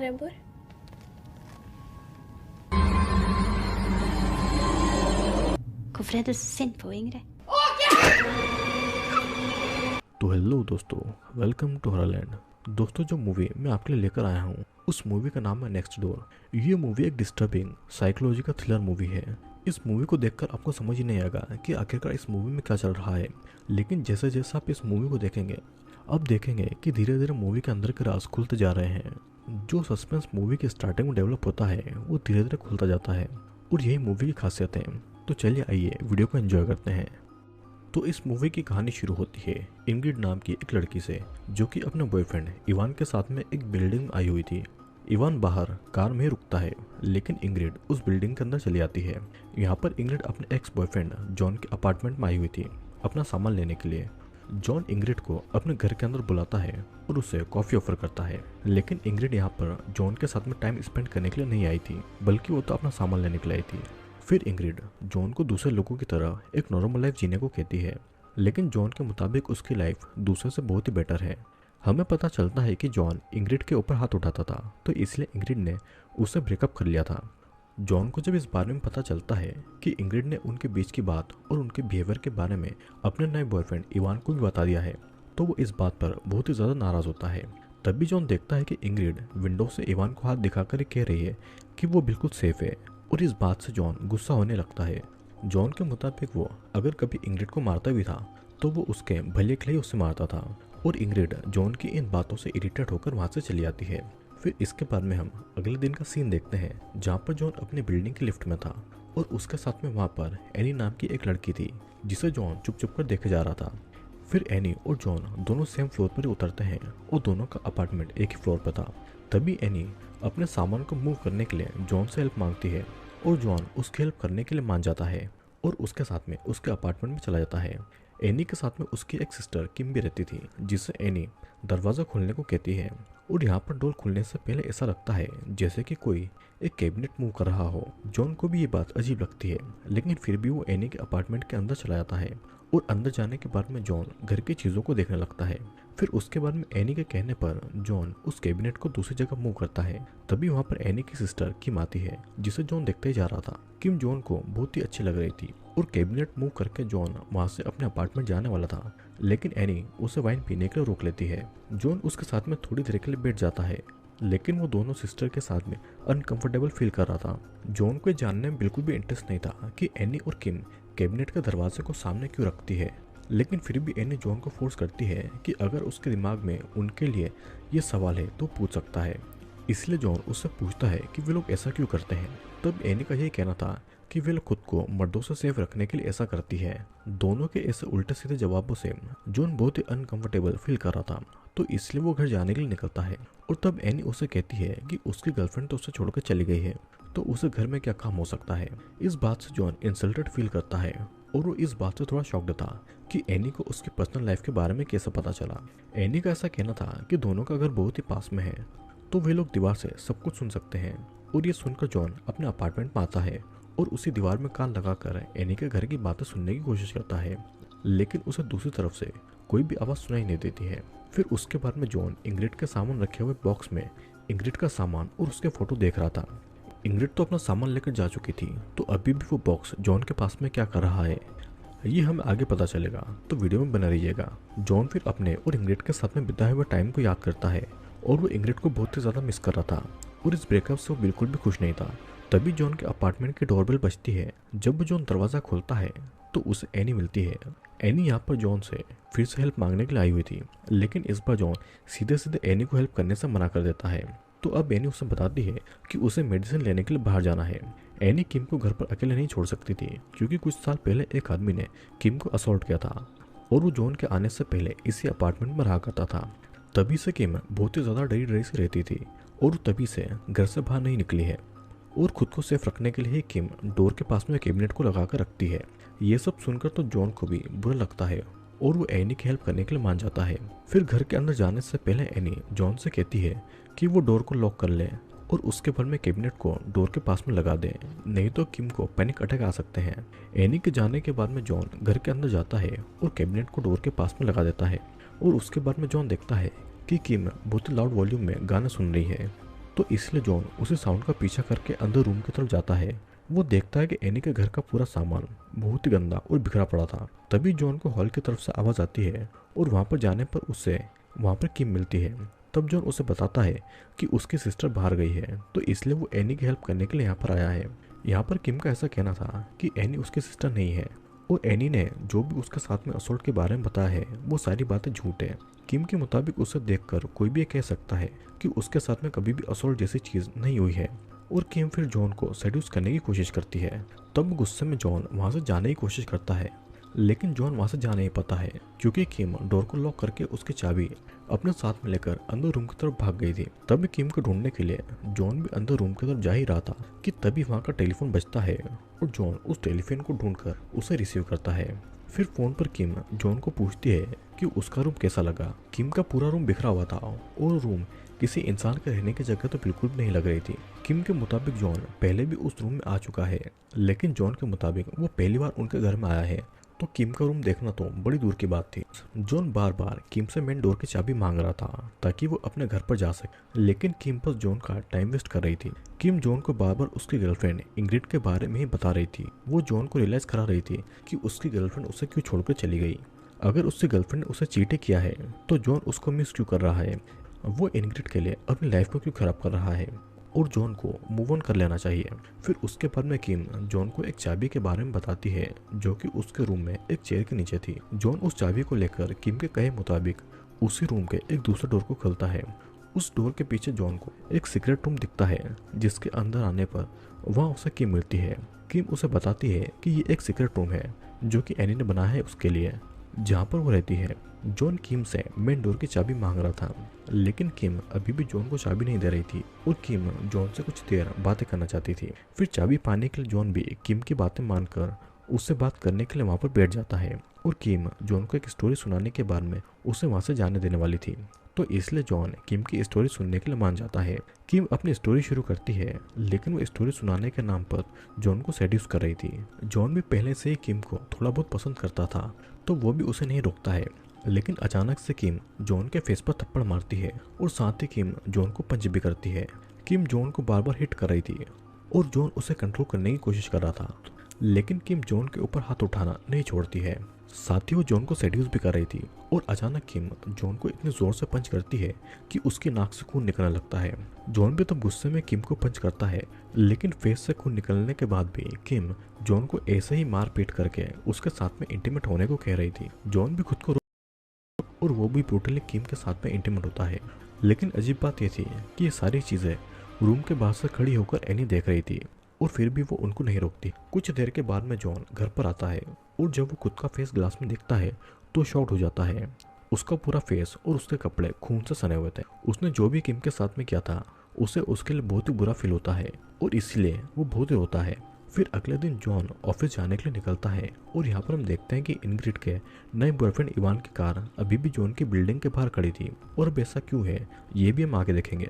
amor? Hvorfor er du så sint på Ingrid? तो hello दोस्तों, welcome to हॉररलैंड। दोस्तों, जो मूवी मैं आपके लिए लेकर आया हूँ उस मूवी का नाम है नेक्स्ट डोर। ये मूवी एक डिस्टर्बिंग साइकोलॉजिकल थ्रिलर मूवी है। इस मूवी को देखकर आपको समझ ही नहीं आएगा कि आखिरकार इस मूवी में क्या चल रहा है, लेकिन जैसे जैसे आप इस मूवी को देखेंगे अब देखेंगे कि धीरे धीरे मूवी के अंदर के राज खुलते जा रहे हैं। जो सस्पेंस मूवी की स्टार्टिंग में डेवलप होता है वो धीरे धीरे खुलता जाता है और यही मूवी की खासियत है। तो चलिए आइए वीडियो को एंजॉय करते हैं। तो इस मूवी की कहानी शुरू होती है इंग्रिड नाम की एक लड़की से, जो कि अपने बॉयफ्रेंड इवान के साथ में एक बिल्डिंग में आई हुई थी। इवान बाहर कार में रुकता है, लेकिन इंग्रिड उस बिल्डिंग के अंदर चली आती है। यहाँ पर इंग्रिड अपने एक्स बॉयफ्रेंड जॉन के अपार्टमेंट में आई हुई थी अपना सामान लेने के लिए। जॉन इंग्रिड को अपने घर के अंदर बुलाता है और उसे कॉफी ऑफर करता है, लेकिन इंग्रिड यहाँ पर जॉन के साथ में टाइम स्पेंड करने के लिए नहीं आई थी, बल्कि वो तो अपना सामान लेने के लिए आई थी। फिर इंग्रिड जॉन को दूसरे लोगों की तरह एक नॉर्मल लाइफ जीने को कहती है, लेकिन जॉन के मुताबिक उसकी लाइफ दूसरे से बहुत ही बेटर है। हमें पता चलता है कि जॉन इंग्रिड के ऊपर हाथ उठाता था, तो इसलिए इंग्रिड ने उससे ब्रेकअप कर लिया था। जॉन को जब इस बारे में पता चलता है कि इंग्रिड ने उनके बीच की बात और उनके बिहेवियर के बारे में अपने नए बॉयफ्रेंड इवान को भी बता दिया है, तो वो इस बात पर बहुत ही ज़्यादा नाराज़ होता है। तभी जॉन देखता है कि इंग्रिड विंडो से इवान को हाथ दिखाकर कह रही है कि वो बिल्कुल सेफ है, और इस बात से जॉन गुस्सा होने लगता है। जॉन के मुताबिक वो अगर कभी इंग्रिड को मारता भी था तो वो उसके भले के लिए उससे मारता था, और इंग्रिड जॉन की इन बातों से इरिटेट होकर वहाँ से चली आती है। फिर इसके बाद में हम अगले दिन का सीन देखते हैं, जहाँ पर जॉन अपनी बिल्डिंग की लिफ्ट में था और उसके साथ में वहाँ पर एनी नाम की एक लड़की थी, जिसे जॉन चुप चुप कर देखे जा रहा था। फिर एनी और जॉन दोनों सेम फ्लोर पर उतरते हैं और दोनों का अपार्टमेंट एक ही फ्लोर पर था। तभी एनी अपने सामान को मूव करने के लिए जॉन से हेल्प मांगती है और जॉन उसकी हेल्प करने के लिए मान जाता है और उसके साथ में उसके अपार्टमेंट में चला जाता है। एनी के साथ में उसकी एक सिस्टर किम भी रहती थी, जिससे एनी दरवाज़ा खोलने को कहती है। और यहाँ पर डोर खुलने से पहले ऐसा लगता है जैसे कि कोई एक कैबिनेट मूव कर रहा हो। जॉन को भी ये बात अजीब लगती है, लेकिन फिर भी वो एनी के अपार्टमेंट के अंदर चला जाता है और अंदर जाने के बाद में जॉन घर की चीज़ों को देखने लगता है। फिर उसके बाद में एनी के कहने पर जॉन उस कैबिनेट को दूसरी जगह मूव करता है। तभी वहाँ पर एनी की सिस्टर किम आती है, जिसे जॉन देखते ही जा रहा था। किम जॉन को बहुत ही अच्छी लग रही थी और कैबिनेट मूव करके जॉन वहाँ से अपने अपार्टमेंट जाने वाला था, लेकिन एनी उसे वाइन पीने के लिए रोक लेती है। जॉन उसके साथ में थोड़ी देर के लिए बैठ जाता है, लेकिन वो दोनों सिस्टर के साथ में अनकंफर्टेबल फील कर रहा था। जॉन को जानने में बिल्कुल भी इंटरेस्ट नहीं था कि एनी और किम कैबिनेट के दरवाजे को सामने क्यों रखती है, लेकिन फिर भी एनी जॉन को फोर्स करती है कि अगर उसके दिमाग में उनके लिए ये सवाल है तो पूछ सकता है। इसलिए जॉन उससे पूछता है कि वे लोग ऐसा क्यों करते हैं। तब एनी का यही कहना था कि वे लोग खुद को मर्दों से सेफ रखने के लिए ऐसा करती है। दोनों के ऐसे उल्टे सीधे जवाबों से जॉन बहुत ही अनकंफर्टेबल फील कर रहा था, तो इसलिए वो घर जाने के लिए निकलता है। और तब एनी उसे कहती है कि उसकी गर्लफ्रेंड तो उसे छोड़कर चली गई है, तो उसे घर में क्या काम हो सकता है। इस बात से जॉन इंसल्टेड फील करता है और वो इस बात से थोड़ा शॉक्ड था कि एनी को उसकी पर्सनल लाइफ के बारे में कैसे पता चला। एनी का ऐसा कहना था कि दोनों का घर बहुत ही पास में है, तो वे लोग दीवार से सब कुछ सुन सकते हैं। और ये सुनकर जॉन अपने अपार्टमेंट में आता है और उसी दीवार में कान लगाकर एनी के घर की बातें सुनने की कोशिश करता है, लेकिन उसे दूसरी तरफ से कोई भी आवाज़ सुनाई नहीं देती है। फिर उसके बाद में जॉन इंग्रिड के सामान रखे हुए बॉक्स में इंग्रिड का सामान और उसके फोटो देख रहा था। इंग्रिड तो अपना सामान लेकर जा चुकी थी, तो अभी भी वो बॉक्स जॉन के पास में क्या कर रहा है ये हमें आगे पता चलेगा, तो वीडियो में बना रहिएगा। जॉन फिर अपने और इंग्रिड के साथ में बिताए हुए टाइम को याद करता है और वो इंग्रिड को बहुत ही ज़्यादा मिस कर रहा था और इस ब्रेकअप से वो बिल्कुल भी खुश नहीं था। तभी जॉन के अपार्टमेंट की डोरबेल बजती है। जब जॉन दरवाज़ा खोलता है तो उसे एनी मिलती है। एनी यहाँ पर जॉन से फिर से हेल्प मांगने के लिए आई हुई थी, लेकिन इस बार जॉन सीधे सीधे एनी को हेल्प करने से मना कर देता है। तो अब एनी उसे बताती है कि उसे मेडिसिन लेने के लिए बाहर जाना है। एनी किम को घर पर अकेले नहीं छोड़ सकती थी, क्योंकि कुछ साल पहले एक आदमी ने किम को असॉल्ट किया था और वो जॉन के आने से पहले इसी अपार्टमेंट में रहा करता था। तभी से किम बहुत ही ज़्यादा डरी डरी से रहती थी और तभी से घर से बाहर नहीं निकली है, और खुद को सेफ रखने के लिए ही किम डोर के पास में कैबिनेट को लगा कर रखती है। ये सब सुनकर तो जॉन को भी बुरा लगता है और वो एनी की हेल्प करने के लिए मान जाता है। फिर घर के अंदर जाने से पहले एनी जॉन से कहती है कि वो डोर को लॉक कर ले और उसके बाद में कैबिनेट को डोर के पास में लगा दे, नहीं तो किम को पैनिक अटैक आ सकते हैं। एनी के जाने के बाद में जॉन घर के अंदर जाता है और कैबिनेट को डोर के पास में लगा देता है, और उसके बाद में जॉन देखता है कि किम बहुत लाउड वॉल्यूम में गाना सुन रही है। तो इसलिए जॉन उसी साउंड का पीछा करके अंदर रूम की तरफ जाता है। वो देखता है कि एनी के घर का पूरा सामान बहुत ही गंदा और बिखरा पड़ा था। तभी जॉन को हॉल की तरफ से आवाज आती है और वहां पर जाने पर उससे वहां पर किम मिलती है। तब जॉन उसे बताता है कि उसकी सिस्टर बाहर गई है, तो इसलिए वो एनी की हेल्प करने के लिए यहाँ पर आया है। यहाँ पर किम का ऐसा कहना था कि एनी उसकी सिस्टर नहीं है और एनी ने जो भी उसके साथ में असोल्ट के बारे में बताया है वो सारी बातें झूठ है। किम के मुताबिक उसे देखकर कोई भी ये कह सकता है कि उसके साथ में कभी भी असोल्ट जैसी चीज नहीं हुई है। और किम फिर जॉन को सेड्यूस करने की कोशिश करती है। तब गुस्से में जॉन वहां से जाने की कोशिश करता है, लेकिन जॉन वहां से जा नहीं पाता है क्योंकि किम डोर को लॉक करके उसकी चाबी अपने साथ में लेकर अंदर रूम की तरफ भाग गई थी। तभी किम को ढूंढने के लिए जॉन भी अंदर रूम की तरफ जा ही रहा था कि तभी वहां का टेलीफोन बजता है और जॉन उस टेलीफोन को ढूंढकर उसे रिसीव करता है। फिर फोन पर किम जॉन को पूछती है कि उसका रूम कैसा लगा। किम का पूरा रूम बिखरा हुआ था और रूम किसी इंसान के रहने की जगह तो बिल्कुल भी नहीं लग रही थी। किम के मुताबिक जॉन पहले भी उस रूम में आ चुका है, लेकिन जॉन के मुताबिक वो पहली बार उनके घर में आया है, तो किम का रूम देखना तो बड़ी दूर की बात थी। जॉन बार बार किम से मेन डोर की चाबी मांग रहा था ताकि वो अपने घर पर जा सके, लेकिन किम बस जॉन का टाइम वेस्ट कर रही थी। किम जॉन को बार बार उसकी गर्लफ्रेंड इंग्रिड के बारे में ही बता रही थी। वो जॉन को रियलाइज करा रही थी कि उसकी गर्लफ्रेंड उसे क्यों छोड़कर चली गई। अगर उसकी गर्लफ्रेंड ने उसे चीट किया है तो जॉन उसको मिस क्यों कर रहा है, वो इंग्रिड के लिए अपनी लाइफ को क्यों खराब कर रहा है, और जॉन को मूव ऑन कर लेना चाहिए। फिर उसके बाद में किम जॉन को एक चाबी के बारे में बताती है जो कि उसके रूम में एक चेयर के नीचे थी। जॉन उस चाबी को लेकर किम के कहे मुताबिक उसी रूम के एक दूसरे डोर को खोलता है। उस डोर के पीछे जॉन को एक सीक्रेट रूम दिखता है जिसके अंदर आने पर वहाँ उसे किम मिलती है। किम उसे बताती है कि ये एक सीक्रेट रूम है जो कि एनी ने बनाया है उसके लिए, जहाँ पर वो रहती है। जॉन किम से मेन डोर की चाबी मांग रहा था, लेकिन किम अभी भी जॉन को चाबी नहीं दे रही थी और किम जॉन से कुछ देर बातें करना चाहती थी। फिर चाबी पाने के लिए जॉन भी किम की बातें मानकर उससे बात करने के लिए वहां पर बैठ जाता है और किम जॉन को एक स्टोरी सुनाने के बाद में उसे वहां से जाने देने वाली थी, तो इसलिए जॉन किम की स्टोरी सुनने के लिए मान जाता है। किम अपनी स्टोरी शुरू करती है, लेकिन वो स्टोरी सुनाने के नाम पर जॉन को सेड्यूस कर रही थी। जॉन भी पहले से ही किम को थोड़ा बहुत पसंद करता था, तो वो भी उसे नहीं रोकता है, लेकिन अचानक से किम जॉन के फेस पर थप्पड़ मारती है और साथ ही किम जॉन को पंच भी करती है। किम जॉन को बार बार हिट कर रही थी और जॉन उसे कंट्रोल करने की कोशिश कर रहा था, लेकिन किम जॉन के ऊपर हाथ उठाना नहीं छोड़ती है। साथ ही वो जॉन को सेड्यूस भी कर रही थी और अचानक किम जॉन को इतने जोर से पंच करती है कि उसकी नाक से खून निकलने लगता है। जॉन भी तब गुस्से में किम को पंच करता है, लेकिन फेस से खून निकलने के बाद भी किम जॉन को ऐसे ही मार पीट करके उसके साथ में इंटीमेट होने को कह रही थी। जॉन भी खुद को और वो भी ब्रूटली किम के साथ में इंटीमेट होता है। लेकिन अजीब बात यह थी कि ये सारी चीजें रूम के बाहर से खड़ी होकर एनी देख रही थी और फिर भी वो उनको नहीं रोकती। कुछ देर के बाद में जॉन घर पर आता है और जब वो खुद का फेस ग्लास में देखता है तो शॉक हो जाता है। उसका पूरा फेस और उसके कपड़े खून से सने हुए थे। उसने जो भी किम के साथ में किया था उसे उसके लिए बहुत ही बुरा फील होता है और इसलिए वो बहुत ही रोता है। फिर अगले दिन जॉन ऑफिस जाने के लिए निकलता है और यहाँ पर हम देखते हैं कि इंग्रिड के नए बॉयफ्रेंड इवान की कार अभी भी जॉन की बिल्डिंग के बाहर खड़ी थी, और अब ऐसा क्यों है ये भी हम आगे देखेंगे।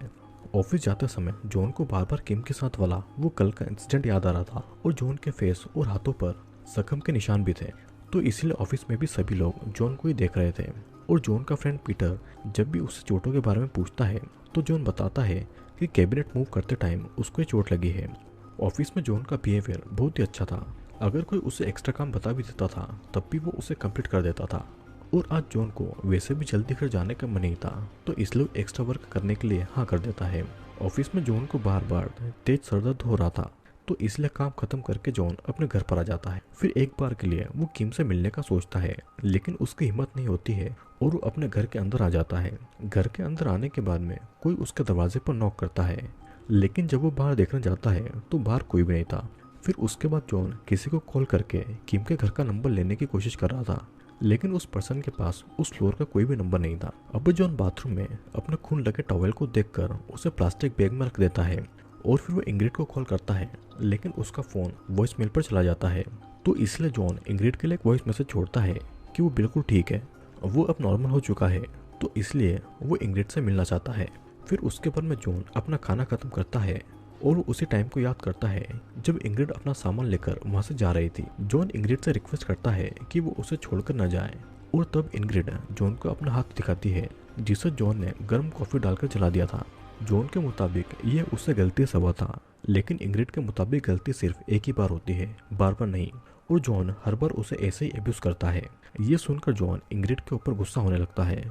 ऑफिस जाते समय जॉन को बार बार किम के साथ वाला वो कल का इंसिडेंट याद आ रहा था और जॉन के फेस और हाथों पर जख्म के निशान भी थे, तो इसलिए ऑफिस में भी सभी लोग जॉन को ही देख रहे थे। और जॉन का फ्रेंड पीटर जब भी उससे चोटों के बारे में पूछता है तो जॉन बताता है कि कैबिनेट मूव करते टाइम उसको चोट लगी है। ऑफिस में जॉन का बिहेवियर बहुत ही अच्छा था। अगर कोई उसे एक्स्ट्रा काम बता भी देता था तब भी वो उसे कंप्लीट कर देता था, और आज जॉन को वैसे भी जल्दी घर जाने का मन नहीं था, तो इसलिए एक्स्ट्रा वर्क करने के लिए हाँ कर देता है। ऑफिस में जॉन को बार बार तेज सरदर्द हो रहा था, तो इसलिए काम खत्म करके जॉन अपने घर पर आ जाता है। फिर एक बार के लिए वो किम से मिलने का सोचता है, लेकिन उसकी हिम्मत नहीं होती है और वो अपने घर के अंदर आ जाता है। घर के अंदर आने के बाद में कोई उसके दरवाजे पर नॉक करता है, लेकिन जब वो बाहर देखने जाता है तो बाहर कोई भी नहीं था। फिर उसके बाद जॉन किसी को कॉल करके किम के घर का नंबर लेने की कोशिश कर रहा था, लेकिन उस पर्सन के पास उस फ्लोर का कोई भी नंबर नहीं था। अब जॉन बाथरूम में अपने खून लगे टॉवेल को देखकर उसे प्लास्टिक बैग में रख देता है और फिर वो इंग्रिड को कॉल करता है, लेकिन उसका फोन वॉइस मेल पर चला जाता है। तो इसलिए जॉन इंग्रिड के लिए एक वॉइस मैसेज छोड़ता है कि वो बिल्कुल ठीक है, वो अब नॉर्मल हो चुका है, तो इसलिए वो इंग्रिड से मिलना चाहता है। फिर उसके बाद में जॉन अपना खाना खत्म करता है और वो उसी टाइम को याद करता है जब इंग्रिड अपना सामान लेकर वहां से जा रही थी। जॉन इंग्रिड से रिक्वेस्ट करता है कि वो उसे छोड़कर न जाए, और तब इंग्रिड जॉन को अपना हाथ दिखाती है जिसे जॉन ने गर्म कॉफी डालकर जला दिया था। जॉन के मुताबिक यह उससे गलती से हुआ था, लेकिन इंग्रिड के मुताबिक गलती सिर्फ एक ही बार होती है, बार बार नहीं। और जॉन हर बार उसे ऐसे ही अब्यूज करता है। ये सुनकर जॉन इंग्रिड के ऊपर गुस्सा होने लगता है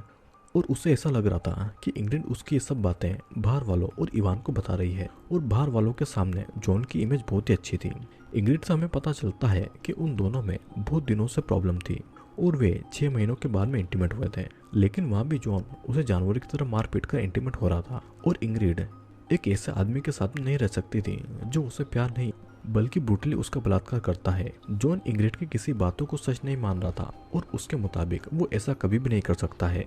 और उसे ऐसा लग रहा था कि इंग्रिड उसकी ये सब बातें बाहर वालों और इवान को बता रही है, और बाहर वालों के सामने जॉन की इमेज बहुत ही अच्छी थी। इंग्रिड से हमें पता चलता है कि उन दोनों में बहुत दिनों से प्रॉब्लम थी और वे 6 महीनों के बाद में इंटीमेट हुए थे, लेकिन वहाँ भी जॉन उसे जानवर की तरह मार पीट कर इंटीमेट हो रहा था। और इंग्रिड एक ऐसे आदमी के साथ नहीं रह सकती थी जो उसे प्यार नहीं बल्कि ब्रूटली उसका बलात्कार करता है। जॉन इंग्रिड की किसी बातों को सच नहीं मान रहा था और उसके मुताबिक वो ऐसा कभी भी नहीं कर सकता है।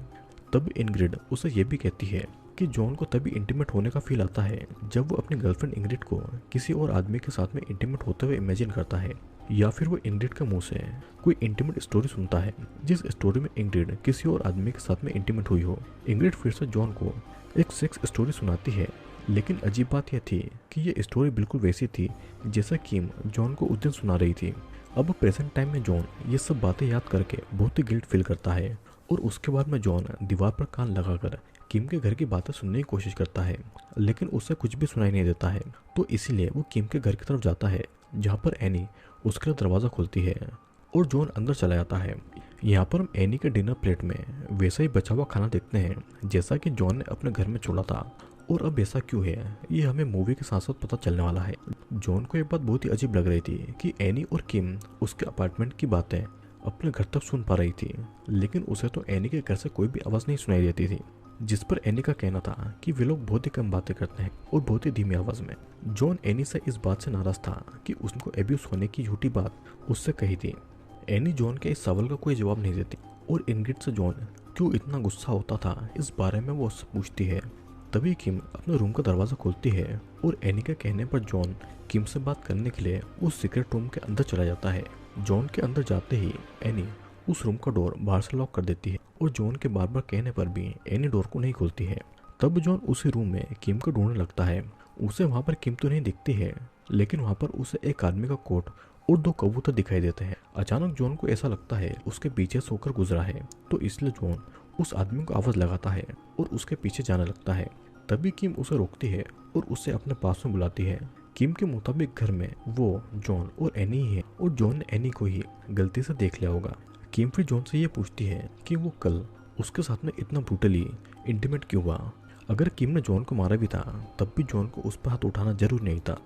तब इंग्रिड उसे ये भी कहती है कि जॉन को तभी इंटीमेट होने का फील आता है जब वो अपनी गर्लफ्रेंड इंग्रिड को किसी और आदमी के साथ में इंटीमेट होते हुए इमेजिन करता है, या फिर वो इंग्रिड के मुंह से कोई इंटीमेट स्टोरी सुनता है जिस स्टोरी में इंग्रिड किसी और आदमी के साथ में इंटीमेट हुई हो। इंग्रिड फिर से जॉन को एक सेक्स स्टोरी सुनाती है, लेकिन अजीब बात यह थी कि ये स्टोरी बिल्कुल वैसी थी जैसा किम जॉन को उस दिन सुना रही थी। अब प्रेजेंट टाइम में जॉन ये सब बातें याद करके बहुत ही गिल्ट फील करता है और उसके बाद में जॉन दीवार पर कान लगाकर किम के घर की बातें सुनने की कोशिश करता है, लेकिन उसे कुछ भी सुनाई नहीं देता है। तो इसीलिए वो किम के घर की तरफ जाता है जहाँ पर एनी उसके लिए दरवाज़ा खोलती है और जॉन अंदर चला जाता है। यहाँ पर हम एनी के डिनर प्लेट में वैसा ही बचा हुआ खाना देखते हैं जैसा कि जॉन ने अपने घर में छोड़ा था। और अब ऐसा क्यों है ये हमें मूवी के साथ साथ पता चलने वाला है। जॉन को ये बात बहुत ही अजीब लग रही थी कि एनी और किम उसके अपार्टमेंट की बातें अपने घर तक सुन पा रही थी, लेकिन उसे तो एनी के घर से कोई भी आवाज़ नहीं सुनाई देती थी, जिस पर एनी का कहना था कि वे लोग बहुत ही कम बातें करते हैं और बहुत ही धीमी आवाज़ में। जॉन एनी से इस बात से नाराज था कि उसको एब्यूज होने की झूठी बात उससे कही थी। एनी जॉन के इस सवाल का कोई जवाब नहीं देती और इंग्रिड से जॉन क्यों इतना गुस्सा होता था इस बारे में वो उससे पूछती है। तभी किम अपने रूम का दरवाज़ा खोलती है और एनी के कहने पर जॉन किम से बात करने के लिए उस सीक्रेट रूम के अंदर चला जाता है। जॉन के अंदर जाते ही एनी उस रूम का डोर बाहर से लॉक कर देती है और जॉन के बार बार कहने पर भी एनी डोर को नहीं खोलती है। तब जॉन उसी रूम में किम को ढूंढने लगता है। उसे वहाँ पर किम तो नहीं दिखती है, लेकिन वहाँ पर उसे एक आदमी का कोट और 2 कबूतर दिखाई देते हैं। अचानक जॉन को ऐसा लगता है उसके पीछे से होकर गुजरा है, तो इसलिए जॉन उस आदमी को आवाज़ लगाता है और उसके पीछे जाने लगता है। तभी किम उसे रोकती है और उसे अपने पास में बुलाती है। किम के मुताबिक घर में वो, जॉन और एनी ही है और जॉन ने एनी को ही गलती से देख लिया होगा। किम फिर जॉन से ये पूछती है कि वो कल उसके साथ में इतना ब्रूटली इंटीमेट क्यों हुआ। अगर किम ने जॉन को मारा भी था तब भी जॉन को उस पर हाथ उठाना जरूर नहीं था।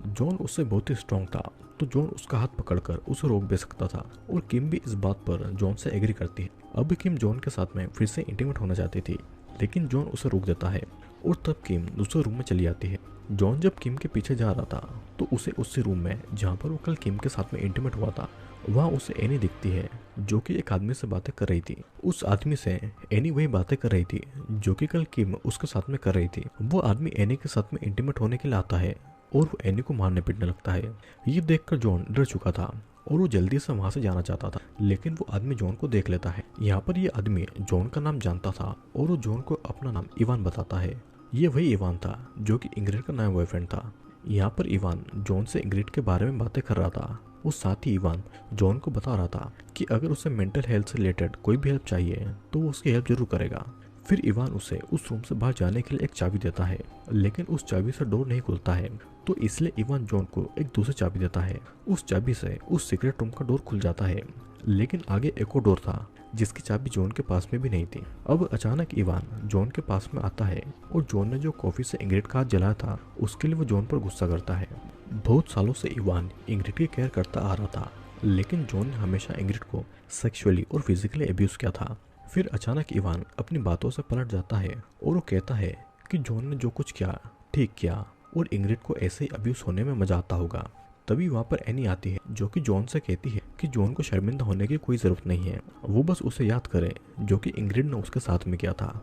जॉन उससे बहुत ही स्ट्रांग था, तो जॉन उसका हाथ पकड़कर उसे रोक भी सकता था और किम भी इस बात पर जॉन से एग्री करती है। अब किम जॉन के साथ में फिर से इंटीमेट होना चाहती थी, लेकिन जॉन उसे रोक देता है और तब किम दूसरे रूम में चली जाती है। जॉन जब किम के पीछे जा रहा था तो उसे उसी रूम में जहाँ पर वो कल किम के साथ में इंटीमेट हुआ था वहाँ उसे एनी दिखती है जो कि एक आदमी से बातें कर रही थी। उस आदमी से एनी वही बातें कर रही थी जो कि कल किम उसके साथ में कर रही थी। वो आदमी एनी के साथ में इंटीमेट होने के लिए आता है और वो एनी को मारने पीटने लगता है। ये देखकर जॉन डर चुका था और वो जल्दी से वहां से जाना चाहता था, लेकिन वो आदमी जॉन को देख लेता है। यहाँ पर ये आदमी जॉन का नाम जानता था और वो जॉन को अपना नाम इवान बताता है। ये वही इवान था जो कि इंग्रिड का नया बॉयफ्रेंड था। यहाँ पर इवान जॉन से इंग्रिड के बारे में बातें कर रहा था। उस साथ ही इवान जॉन को बता रहा था कि अगर उसे मेंटल हेल्थ से रिलेटेड कोई भी हेल्प चाहिए तो वो उसकी हेल्प जरूर करेगा। फिर इवान उसे उस रूम से बाहर जाने के लिए एक चाबी देता है, लेकिन उस चाबी से डोर नहीं खुलता है, तो इसलिए इवान जॉन को एक दूसरी चाबी देता है। उस चाबी से उस सीक्रेट रूम का डोर खुल जाता है, लेकिन आगे एक और डोर था जिसकी चाबी जॉन के पास में भी नहीं थी। अब अचानक इवान जॉन के पास में आता है और जॉन ने जो कॉफी से इंग्रिड का हाथ जलाया था उसके लिए वो जॉन पर गुस्सा करता है। बहुत सालों से इवान इंग्रिड की केयर करता आ रहा था, लेकिन जॉन ने हमेशा इंग्रिड को सेक्सुअली और फिजिकली अब्यूज किया था। फिर अचानक इवान अपनी बातों से पलट जाता है और वो कहता है कि जॉन ने जो कुछ किया ठीक किया और इंग्रिड को ऐसे ही अब्यूज होने में मजा आता होगा। तभी वहाँ पर एनी आती है जो कि जॉन से कहती है कि जॉन को शर्मिंदा होने की कोई ज़रूरत नहीं है, वो बस उसे याद करे जो कि इंग्रिड ने उसके साथ में किया था।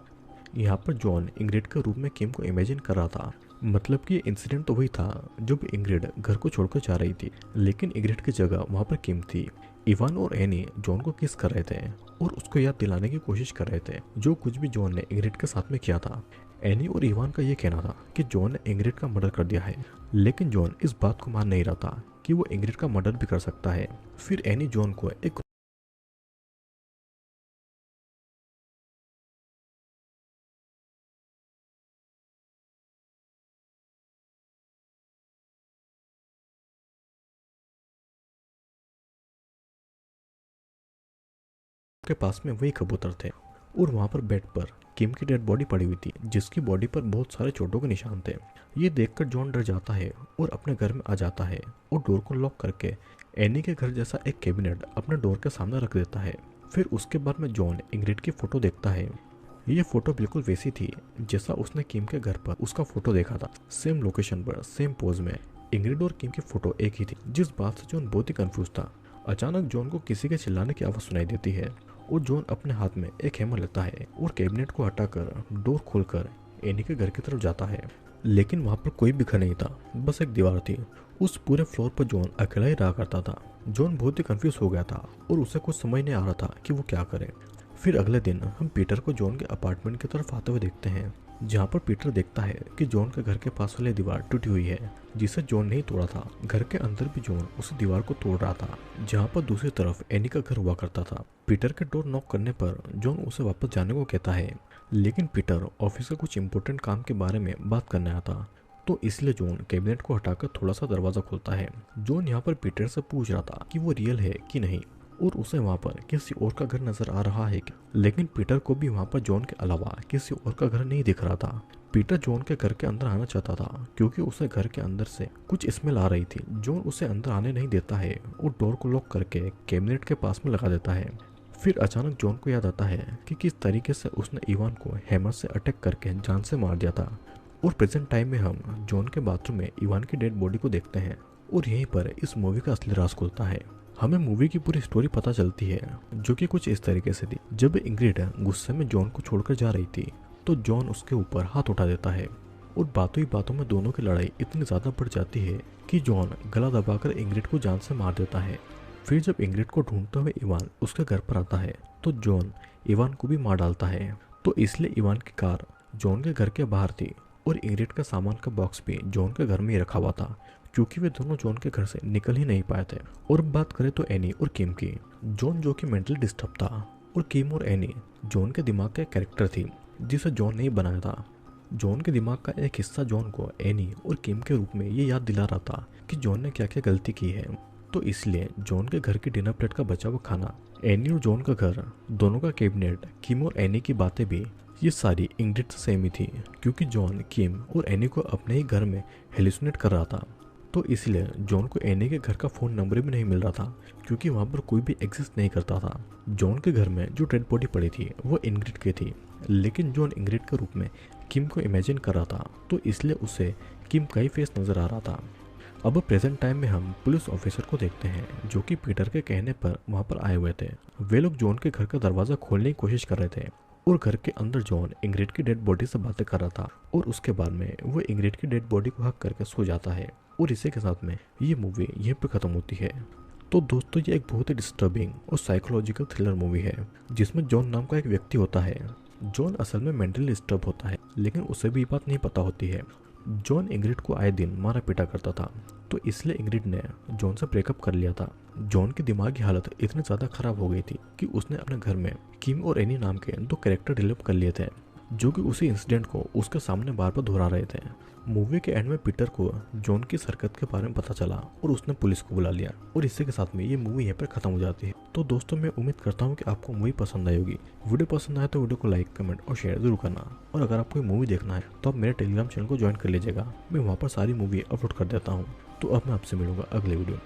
यहाँ पर जॉन इंग्रिड के रूप में किम को इमेजिन कर रहा था। मतलब कि इंसिडेंट तो वही था जब इंग्रिड घर को छोड़कर जा रही थी, लेकिन इंग्रिड की जगह वहाँ पर किम थी। इवान और एनी जॉन को किस कर रहे थे और उसको याद दिलाने की कोशिश कर रहे थे जो कुछ भी जॉन ने इंग्रिड के साथ में किया था। एनी और इवान का ये कहना था कि जॉन ने इंग्रिड का मर्डर कर दिया है, लेकिन जॉन इस बात को मान नहीं रहा था कि वो इंग्रिड का मर्डर भी कर सकता है। फिर एनी जॉन को एक के पास में वही कबूतर थे और वहाँ पर बेड पर किम की डेड बॉडी पड़ी हुई थी जिसकी बॉडी पर बहुत सारे चोटों के निशान थे। ये देखकर जॉन डर जाता है और अपने घर में आ जाता है और डोर को लॉक करके एनी के घर जैसा एक कैबिनेट अपने डोर के सामने रख देता है। फिर उसके बाद में जॉन इंग्रिड की फोटो देखता है। ये फोटो बिल्कुल वैसी थी जैसा उसने किम के घर पर उसका फोटो देखा था। सेम लोकेशन पर सेम पोज में इंग्रिड और किम की फोटो एक ही थी, जिस बात से जॉन बहुत ही कंफ्यूज था। अचानक जॉन को किसी के चिल्लाने की आवाज सुनाई देती है और जॉन अपने हाथ में एक हैमर लेता है और कैबिनेट को हटाकर डोर खोलकर एनी के घर की तरफ जाता है। लेकिन वहाँ पर कोई भी घर नहीं था, बस एक दीवार थी। उस पूरे फ्लोर पर जॉन अकेला ही रहा करता था। जॉन बहुत ही कंफ्यूज हो गया था और उसे कुछ समझ नहीं आ रहा था कि वो क्या करे। फिर अगले दिन हम पीटर को जॉन के अपार्टमेंट की तरफ आते हुए देखते हैं, जहाँ पर पीटर देखता है कि जॉन के घर के पास वाली दीवार टूटी हुई है जिसे जॉन नहीं तोड़ा था। घर के अंदर भी जॉन उस दीवार को तोड़ रहा था, जहाँ पर दूसरी तरफ एनी का घर हुआ करता था। पीटर के डोर नॉक करने पर जॉन उसे वापस जाने को कहता है, लेकिन पीटर ऑफिस का कुछ इंपॉर्टेंट काम के बारे में बात करने आया था, तो इसलिए जॉन कैबिनेट को हटाकर थोड़ा सा दरवाजा खोलता है। जॉन यहाँ पर पीटर से पूछ रहा था कि वो रियल है कि नहीं और उसे वहाँ पर किसी और का घर नजर आ रहा है क्या, लेकिन पीटर को भी वहाँ पर जॉन के अलावा किसी और का घर नहीं दिख रहा था। पीटर जॉन के घर के अंदर आना चाहता था क्योंकि उसे घर के अंदर से कुछ स्मेल आ रही थी। जॉन उसे अंदर आने नहीं देता है और डोर को लॉक करके कैबिनेट के पास में लगा देता है। फिर अचानक जॉन को याद आता है कि किस तरीके से उसने इवान को हैमर से अटैक करके जान से मार दिया था। और प्रेजेंट टाइम में हम जॉन के बाथरूम में इवान की डेड बॉडी को देखते हैं और यहीं पर इस मूवी का असली राज खुलता है। हमें मूवी की पूरी स्टोरी पता चलती है जो कि कुछ इस तरीके से थी। जब इंग्रिड गुस्से में जॉन को छोड़कर जा रही थी तो जॉन उसके ऊपर हाथ उठा देता है और बातों ही बातों में दोनों की लड़ाई इतनी ज्यादा बढ़ जाती है कि जॉन गला दबाकर इंग्रिड को जान से मार देता है। फिर जब इंग्रिड को ढूंढते हुए इवान उसके घर पर आता है तो जॉन इवान को भी मार डालता है। तो इसलिए इवान की कार जॉन के घर के बाहर थी और इंग्रिड का सामान का बॉक्स भी जॉन के घर में ही रखा हुआ था, क्योंकि वे दोनों जॉन के घर से निकल ही नहीं पाए थे। और बात करें तो एनी और किम की, जॉन जो कि मेंटली डिस्टर्ब था और किम और एनी जॉन के दिमाग का कैरेक्टर थी जिसे जॉन नहीं बनाया था। जॉन के दिमाग का एक हिस्सा जॉन को एनी और किम के रूप में ये याद दिला रहा था कि जॉन ने क्या क्या गलती की है। तो इसलिए जॉन के घर की डिनर प्लेट का बचा हुआ खाना, एनी और जॉन का घर, दोनों का कैबिनेट, किम और एनी की बातें भी, ये सारी इंग्रिड से सेम ही थी, क्योंकि जॉन किम और एनी को अपने ही घर में हेलुसिनेट कर रहा था। तो इसलिए जॉन को एनी के घर का फ़ोन नंबर भी नहीं मिल रहा था, क्योंकि वहाँ पर कोई भी एग्जिस्ट नहीं करता था। जॉन के घर में जो डेड बॉडी पड़ी थी वो इंग्रिड की थी, लेकिन जॉन इंग्रिड के रूप में किम को इमेजिन कर रहा था, तो इसलिए उसे किम का ही फेस नजर आ रहा था। अब प्रेजेंट टाइम में हम पुलिस ऑफिसर को देखते हैं जो कि पीटर के कहने पर वहाँ पर आए हुए थे। वे लोग जॉन के घर का दरवाज़ा खोलने की कोशिश कर रहे थे और घर के अंदर जॉन इंग्रिड की डेड बॉडी से बातें कर रहा था और उसके बाद में वो इंग्रिड की डेड बॉडी को हक करके सो जाता है। और इसी के साथ में ये मूवी यहीं पे ख़त्म होती है। तो दोस्तों ये एक बहुत ही डिस्टर्बिंग और साइकोलॉजिकल थ्रिलर मूवी है जिसमें जॉन नाम का एक व्यक्ति होता है। जॉन असल में मेंटली डिस्टर्ब होता है, लेकिन उसे भी बात नहीं पता होती है। जॉन इंग्रिड को आए दिन मारा पीटा करता था, तो इसलिए इंग्रिड ने जॉन से ब्रेकअप कर लिया था। जॉन की दिमागी हालत इतनी ज़्यादा खराब हो गई थी कि उसने अपने घर में किम और एनी नाम के 2 कैरेक्टर डेवलप कर लिए थे जो कि उसी इंसिडेंट को उसके सामने बार बार दोहरा रहे थे। मूवी के एंड में पीटर को जॉन की हरकत के बारे में पता चला और उसने पुलिस को बुला लिया और इसी के साथ में ये मूवी यहाँ पर खत्म हो जाती है। तो दोस्तों मैं उम्मीद करता हूँ कि आपको मूवी पसंद आई होगी। वीडियो पसंद आए तो वीडियो को लाइक, कमेंट और शेयर जरूर करना। और अगर आपको मूवी देखना है तो आप मेरे टेलीग्राम चैनल को ज्वाइन कर लीजिएगा, मैं वहाँ पर सारी मूवी अपलोड कर देता हूँ। तो अब मैं आपसे मिलूंगा अगले वीडियो।